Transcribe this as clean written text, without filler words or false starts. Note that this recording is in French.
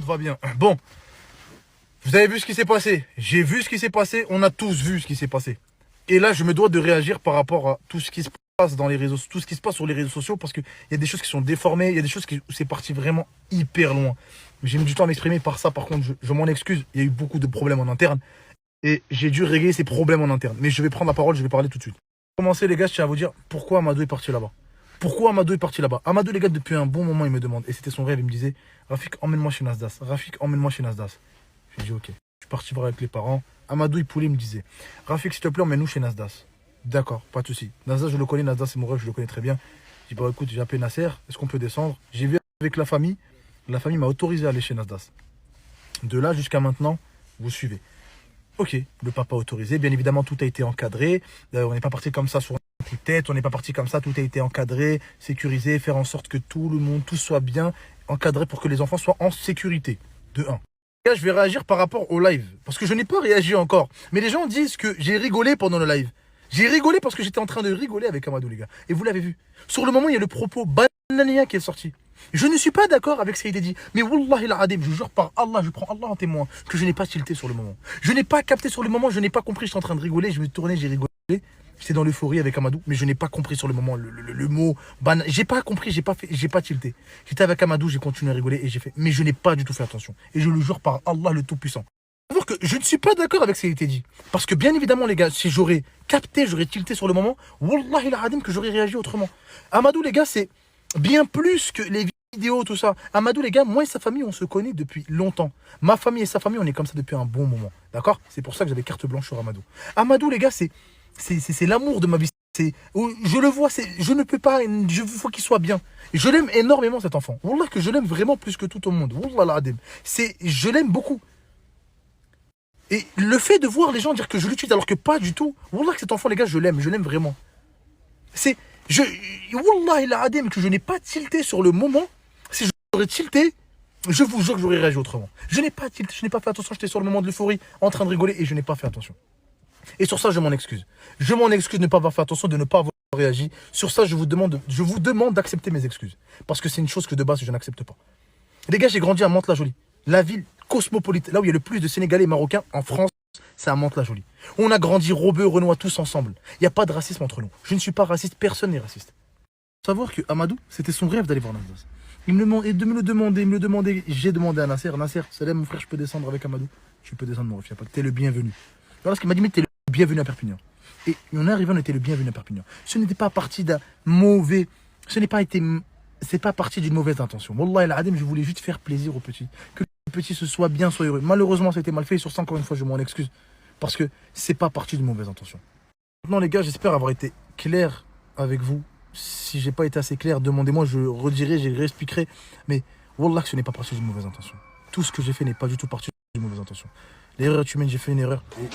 va bien. Bon, vous avez vu ce qui s'est passé. J'ai vu ce qui s'est passé. On a tous vu ce qui s'est passé. Et là, je me dois de réagir par rapport à tout ce qui se passe dans les réseaux, tout ce qui se passe sur les réseaux sociaux, parce qu'il y a des choses qui sont déformées, il y a des choses où c'est parti vraiment hyper loin. J'ai mis du temps à m'exprimer par ça. Par contre, je m'en excuse. Il y a eu beaucoup de problèmes en interne. Et j'ai dû régler ces problèmes en interne. Mais je vais prendre la parole, je vais parler tout de suite. Pour commencer, les gars, je tiens à vous dire pourquoi Amadou est parti là-bas. Pourquoi Amadou est parti là-bas? Amadou, les gars, depuis un bon moment, il me demande. Et c'était son rêve, il me disait, Rafik, emmène-moi chez Nasdas. Rafik, emmène-moi chez Nasdas. J'ai dit, ok. Je suis parti voir avec les parents. Amadou, il me disait, Rafik, s'il te plaît, emmène-nous chez Nasdas. D'accord, pas de souci. Nasdas, je le connais, Nasdas, c'est mon rêve, je le connais très bien. J'ai dit, bah écoute, j'ai appelé Nasser, est-ce qu'on peut descendre? J'ai vu avec la famille m'a autorisé à aller chez Nasdas. De là jusqu'à maintenant, vous suivez. Ok, le papa autorisé, bien évidemment, tout a été encadré. On n'est pas parti comme ça sur un coup de tête, on n'est pas parti comme ça, tout a été encadré, sécurisé, faire en sorte que tout le monde, tout soit bien encadré pour que les enfants soient en sécurité. De 1. Là, je vais réagir par rapport au live, parce que je n'ai pas réagi encore. Mais les gens disent que j'ai rigolé pendant le live. J'ai rigolé parce que j'étais en train de rigoler avec Amadou, les gars. Et vous l'avez vu. Sur le moment, il y a le propos bananien qui est sorti. Je ne suis pas d'accord avec ce qui a été dit. Mais Wallahi al-Adim, je jure par Allah, je prends Allah en témoin, que je n'ai pas tilté sur le moment. Je n'ai pas capté sur le moment, je n'ai pas compris, j'étais en train de rigoler, je me tournais, j'ai rigolé. J'étais dans l'euphorie avec Amadou, mais je n'ai pas compris sur le moment le mot ban. J'ai pas compris, j'ai pas tilté. J'étais avec Amadou, j'ai continué à rigoler et j'ai fait. Mais je n'ai pas du tout fait attention. Et je le jure par Allah le Tout-Puissant. Alors que je ne suis pas d'accord avec ce qui a été dit. Parce que bien évidemment, les gars, si j'aurais capté, j'aurais tilté sur le moment, Wallahi al-Adim que j'aurais réagi autrement. Amadou, les gars, c'est bien plus que les vidéos, tout ça. Amadou, les gars, moi et sa famille, on se connaît depuis longtemps. Ma famille et sa famille, on est comme ça depuis un bon moment. D'accord? C'est pour ça que j'avais carte blanche sur Amadou. Amadou, les gars, c'est l'amour de ma vie. Je le vois, je ne peux pas, il faut qu'il soit bien. Je l'aime énormément, cet enfant. Wallah que je l'aime vraiment plus que tout au monde. Wallah al-Adim. Je l'aime beaucoup. Et le fait de voir les gens dire que je l'utilise alors que pas du tout, Wallah que cet enfant, les gars, je l'aime vraiment. Wallah al-Adim que je n'ai pas tilté sur le moment. Si j'aurais tilté, je vous jure que j'aurais réagi autrement. Je n'ai pas tilté, je n'ai pas fait attention, j'étais sur le moment de l'euphorie, en train de rigoler et je n'ai pas fait attention. Et sur ça, je m'en excuse. Je m'en excuse de ne pas avoir fait attention, de ne pas avoir réagi. Sur ça, je vous demande d'accepter mes excuses. Parce que c'est une chose que de base, je n'accepte pas. Les gars, j'ai grandi à Mantes-la-Jolie. La ville cosmopolite, là où il y a le plus de Sénégalais et Marocains en France, c'est à Mantes-la-Jolie. On a grandi Rebeu, Renoir, tous ensemble. Il n'y a pas de racisme entre nous. Je ne suis pas raciste, personne n'est raciste. Savoir que Amadou, c'était son rêve d'aller voir Nasdas. Il me le demandait, j'ai demandé à Nasser, salam mon frère, je peux descendre avec Amadou? Tu peux descendre mon ref, t'es le bienvenu. Voilà ce qu'il m'a dit, mais t'es le bienvenu à Perpignan. Et on est arrivé, on était le bienvenu à Perpignan. Ce n'était pas parti d'un mauvais, c'est pas parti d'une mauvaise intention. Wallah al-Adim, je voulais juste faire plaisir aux petits. Que les petits se soient bien, soient heureux. Malheureusement, ça a été mal fait et sur ça, encore une fois, je m'en excuse. Parce que c'est pas parti d'une mauvaise intention. Maintenant, les gars, j'espère avoir été clair avec vous. Si j'ai pas été assez clair, demandez-moi, je redirai, je réexpliquerai. Mais Wallah que ce n'est pas parti d'une mauvaise intention. Tout ce que j'ai fait n'est pas du tout parti d'une mauvaise intention. L'erreur est humaine, j'ai fait une erreur. Et